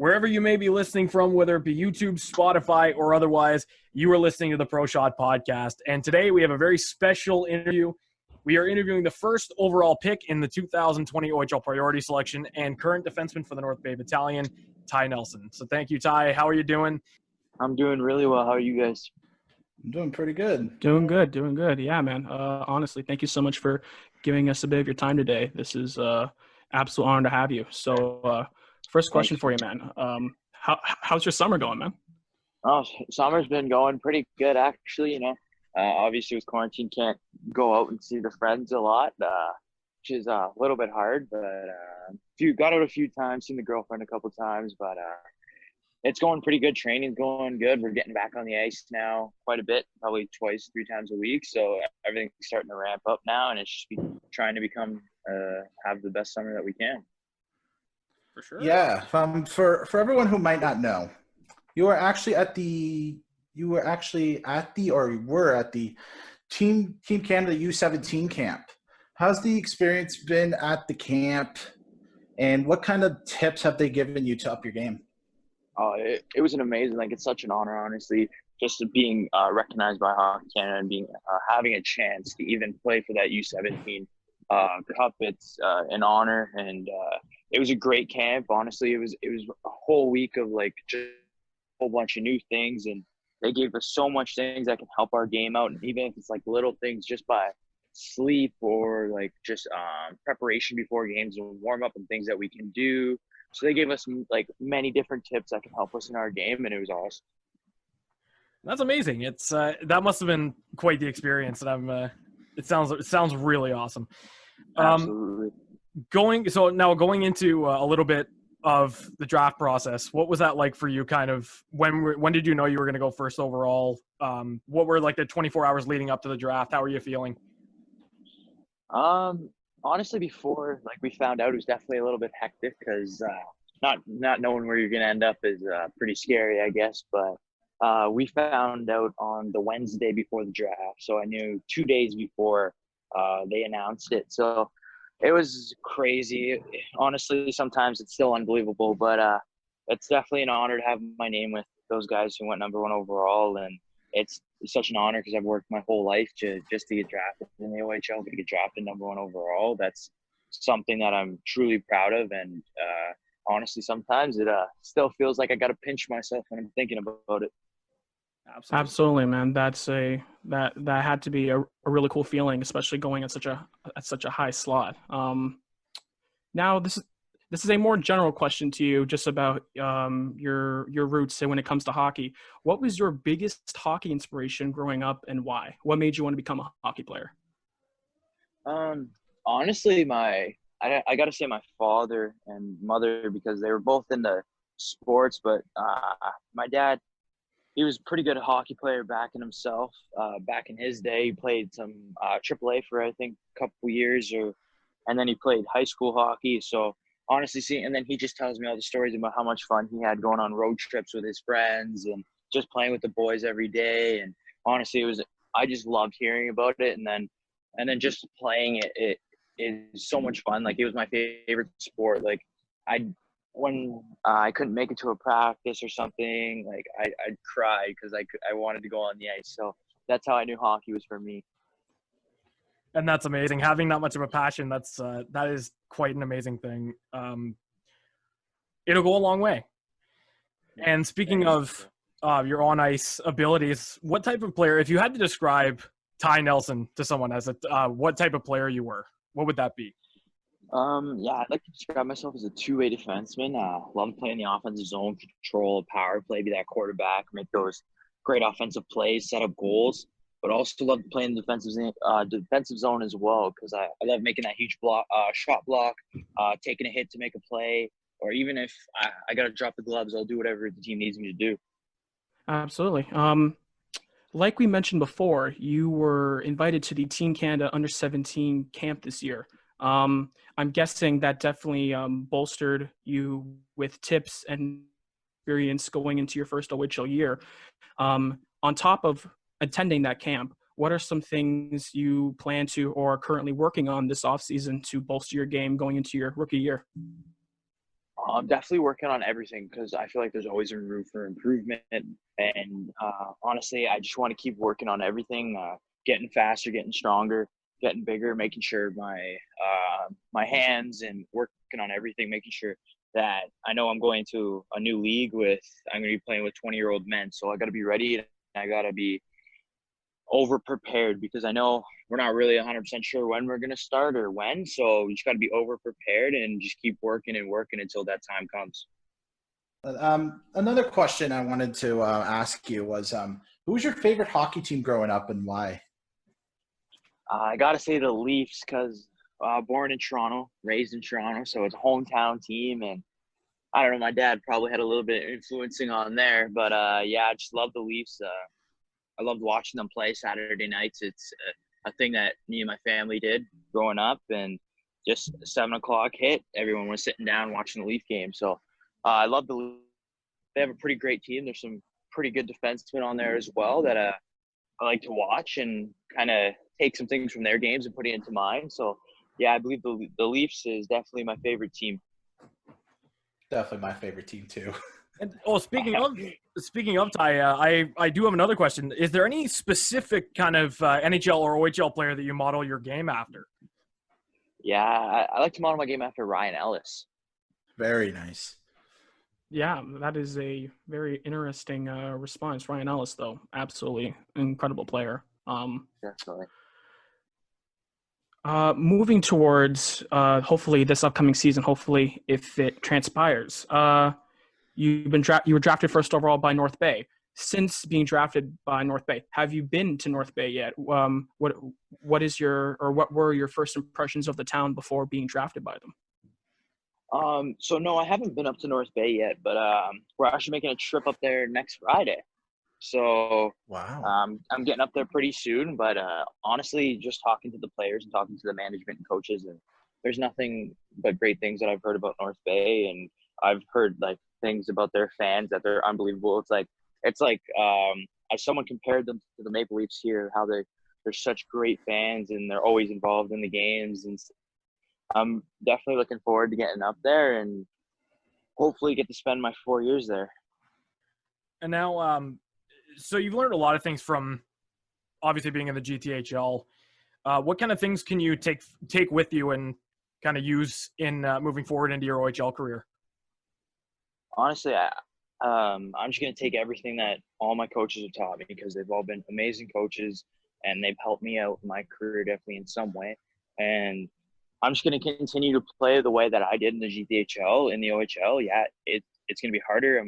Wherever you may be listening from, whether it be YouTube, Spotify, or otherwise, you are listening to the Proshot podcast. And today we have a very special interview. We are interviewing the first overall pick in the 2020 OHL priority selection and current defenseman for the North Bay Battalion, Ty Nelson. So thank you, Ty. How are you doing? I'm doing really well. How are you guys? I'm doing pretty good. Doing good. Yeah, man. Honestly, thank you so much for giving us a bit of your time today. This is absolute honor to have you. So first question for you, man. How's your summer going, man? Oh, summer's been going pretty good, actually. Obviously with quarantine, can't go out and see the friends a lot, which is a little bit hard. But got out a few times, seen the girlfriend a couple times. But it's going pretty good. Training's going good. We're getting back on the ice now quite a bit, probably 2-3 times a week. So everything's starting to ramp up now, and it's just trying to become have the best summer that we can. For sure. Yeah. For everyone who might not know, you were actually at the Team Canada U17 Camp. How's the experience been at the camp, and what kind of tips have they given you to up your game? It was an amazing, it's such an honor, honestly, just being recognized by Hockey Canada and having a chance to even play for that U17 Cup. It's an honor, and it was a great camp. Honestly, it was a whole week of just a whole bunch of new things, and they gave us so much things that can help our game out. And even if it's little things just by sleep or just preparation before games and warm up and things that we can do. So they gave us many different tips that can help us in our game, and it was awesome. That's amazing. It's that must have been quite the experience. And it sounds really awesome. Absolutely. Going into a little bit of the draft process, what was that like for you? Kind of when did you know you were going to go first overall? What were the 24 hours leading up to the draft? How were you feeling? Honestly, before we found out, it was definitely a little bit hectic because not knowing where you're going to end up is pretty scary, I guess. But we found out on the Wednesday before the draft, so I knew 2 days before they announced it. So it was crazy. Honestly, sometimes it's still unbelievable, but it's definitely an honor to have my name with those guys who went number 1 overall, and it's such an honor because I've worked my whole life just to get drafted in the OHL, to get drafted number 1 overall. That's something that I'm truly proud of, and honestly, sometimes it still feels like I got to pinch myself when I'm thinking about it. Absolutely, man. That had to be a really cool feeling, especially going at such a high slot. Now this is a more general question to you, just about your roots when it comes to hockey. What was your biggest hockey inspiration growing up, and why? What made you want to become a hockey player? Honestly, I got to say my father and mother, because they were both into sports, but my dad, he was a pretty good hockey player back in himself. Back in his day, he played some AAA for, I think, a couple years, and then he played high school hockey. So honestly, and then he just tells me all the stories about how much fun he had going on road trips with his friends and just playing with the boys every day. And honestly, I just loved hearing about it. And then just playing it is so much fun. It was my favorite sport. When I couldn't make it to a practice or something, I'd cry because I wanted to go on the ice. So that's how I knew hockey was for me. And that's amazing. Having that much of a passion, that is quite an amazing thing. It'll go a long way. And speaking of your on-ice abilities, what type of player, if you had to describe Ty Nelson to someone as what type of player you were, what would that be? I'd like to describe myself as a two-way defenseman. Love playing the offensive zone, control, power play, be that quarterback, make those great offensive plays, set up goals, but also love playing the defensive zone as well, because I love making that huge shot block, taking a hit to make a play, or even if I got to drop the gloves, I'll do whatever the team needs me to do. Absolutely. Like we mentioned before, you were invited to the Team Canada Under-17 Camp this year. I'm guessing that definitely bolstered you with tips and experience going into your first OHL year. On top of attending that camp, what are some things you plan to or are currently working on this offseason to bolster your game going into your rookie year? I'm definitely working on everything because I feel like there's always room for improvement. And honestly, I just want to keep working on everything, getting faster, getting stronger, getting bigger, making sure my hands and working on everything, making sure that I know I'm going to a new league I'm going to be playing with 20-year-old men. So I got to be ready and I got to be over prepared because I know we're not really 100% sure when we're going to start or when. So you just got to be over prepared and just keep working and working until that time comes. Another question I wanted to ask you was, who was your favorite hockey team growing up and why? I got to say the Leafs because born in Toronto, raised in Toronto. So it's a hometown team. And I don't know, my dad probably had a little bit of influencing on there. But, yeah, I just love the Leafs. I loved watching them play Saturday nights. It's a thing that me and my family did growing up, and just 7 o'clock hit, everyone was sitting down watching the Leaf game. So I love the Leafs. They have a pretty great team. There's some pretty good defensemen on there as well that I like to watch and kind of take some things from their games and put it into mine. So, yeah, I believe the Leafs is definitely my favorite team. Definitely my favorite team too. And speaking of Ty, I do have another question. Is there any specific kind of NHL or OHL player that you model your game after? Yeah, I like to model my game after Ryan Ellis. Very nice. Yeah, that is a very interesting response. Ryan Ellis, though, absolutely incredible player. Definitely. Moving towards hopefully this upcoming season, hopefully if it transpires. You were drafted first overall by North Bay. Since being drafted by North Bay, have you been to North Bay yet? What were your first impressions of the town before being drafted by them? So no, I haven't been up to North Bay yet, but we're actually making a trip up there next Friday. So wow. I'm getting up there pretty soon. But honestly, just talking to the players and talking to the management and coaches, and there's nothing but great things that I've heard about North Bay, and I've heard like things about their fans that they're unbelievable. It's like as someone compared them to the Maple Leafs here, how they're such great fans and they're always involved in the games, and I'm definitely looking forward to getting up there and hopefully get to spend my 4 years there. And now, so you've learned a lot of things from obviously being in the GTHL. What kind of things can you take with you and kind of use in moving forward into your OHL career? Honestly, I'm just going to take everything that all my coaches have taught me because they've all been amazing coaches and they've helped me out in my career definitely in some way. And I'm just going to continue to play the way that I did in the GTHL. In the OHL, yeah, it's going to be harder.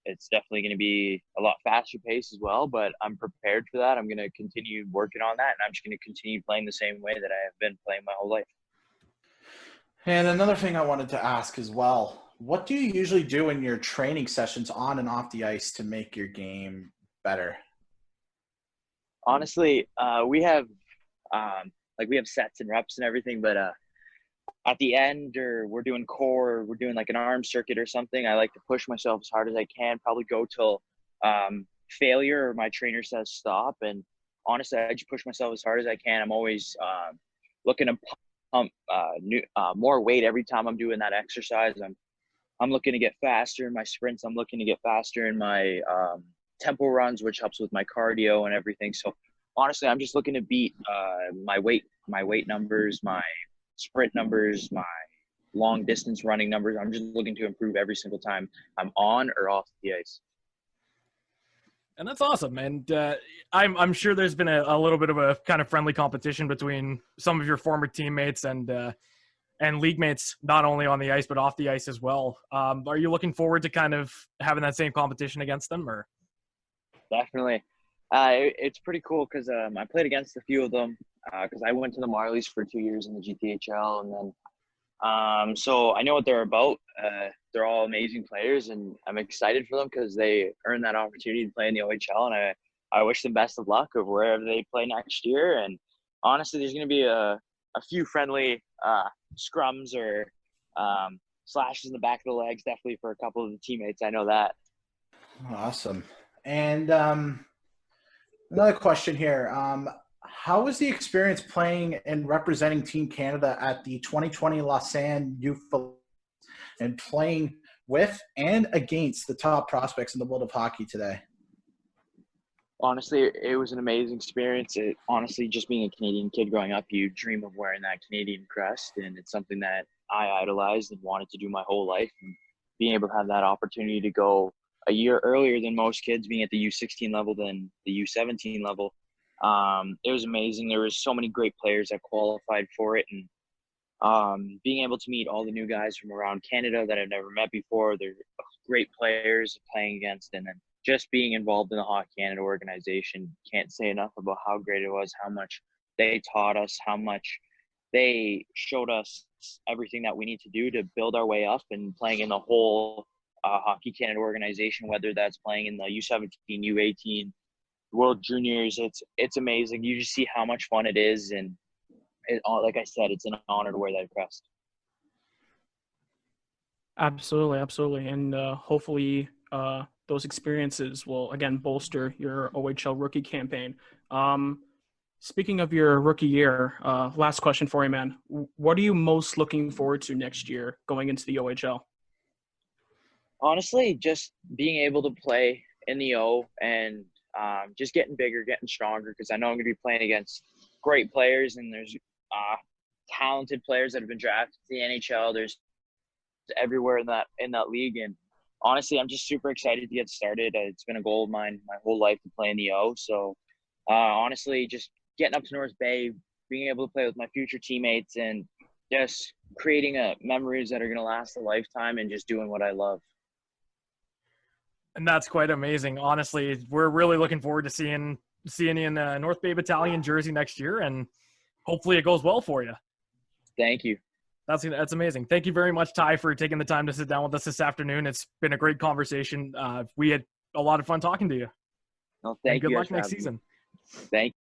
It's definitely going to be a lot faster pace as well, but I'm prepared for that. I'm going to continue working on that, and I'm just going to continue playing the same way that I have been playing my whole life. And another thing I wanted to ask as well, what do you usually do in your training sessions on and off the ice to make your game better? Honestly, we have sets and reps and everything, but at the end, or we're doing core, or we're doing like an arm circuit or something, I like to push myself as hard as I can, probably go till failure or my trainer says stop. And honestly, I just push myself as hard as I can. I'm always looking to pump more weight every time I'm doing that exercise. I'm looking to get faster in my sprints. I'm looking to get faster in my tempo runs, which helps with my cardio and everything. So honestly, I'm just looking to beat my weight numbers, my sprint numbers, my long distance running numbers. I'm just looking to improve every single time I'm on or off the ice. And that's awesome. And I'm sure there's been a little bit of a kind of friendly competition between some of your former teammates and league mates, not only on the ice, but off the ice as well. Are you looking forward to kind of having that same competition against them? Or Definitely. It's pretty cool because I played against a few of them because I went to the Marlies for 2 years in the GTHL, and then so I know what they're about. They're all amazing players, and I'm excited for them because they earned that opportunity to play in the OHL, and I wish them best of luck of wherever they play next year. And honestly, there's going to be a few friendly scrums or slashes in the back of the legs, definitely for a couple of the teammates. I know that. Awesome. And another question here. How was the experience playing and representing Team Canada at the 2020 Lausanne Youth and playing with and against the top prospects in the world of hockey today? Honestly, it was an amazing experience. Honestly, just being a Canadian kid growing up, you dream of wearing that Canadian crest, and it's something that I idolized and wanted to do my whole life. And being able to have that opportunity to go a year earlier than most kids, being at the U16 level than the U17 level, it was amazing. There was so many great players that qualified for it, and being able to meet all the new guys from around Canada that I've never met before. They're great players playing against, and then just being involved in the Hockey Canada organization. Can't say enough about how great it was, how much they taught us, how much they showed us everything that we need to do to build our way up and playing in the whole Hockey Canada organization, whether that's playing in the U17, U18, World Juniors. It's amazing. You just see how much fun it is, and like I said, it's an honor to wear that crest. Absolutely. And hopefully those experiences will, again, bolster your OHL rookie campaign. Speaking of your rookie year, last question for you, man. What are you most looking forward to next year going into the OHL? Honestly, just being able to play in the O and just getting bigger, getting stronger, because I know I'm going to be playing against great players, and there's talented players that have been drafted to the NHL. There's everywhere in that league, and honestly, I'm just super excited to get started. It's been a goal of mine my whole life to play in the O. So honestly, just getting up to North Bay, being able to play with my future teammates, and just creating memories that are going to last a lifetime, and just doing what I love. And that's quite amazing. Honestly, we're really looking forward to seeing you in North Bay Battalion jersey next year, and hopefully it goes well for you. Thank you. That's amazing. Thank you very much, Ty, for taking the time to sit down with us this afternoon. It's been a great conversation. We had a lot of fun talking to you. Well, thank you. Good luck next season. Thank you.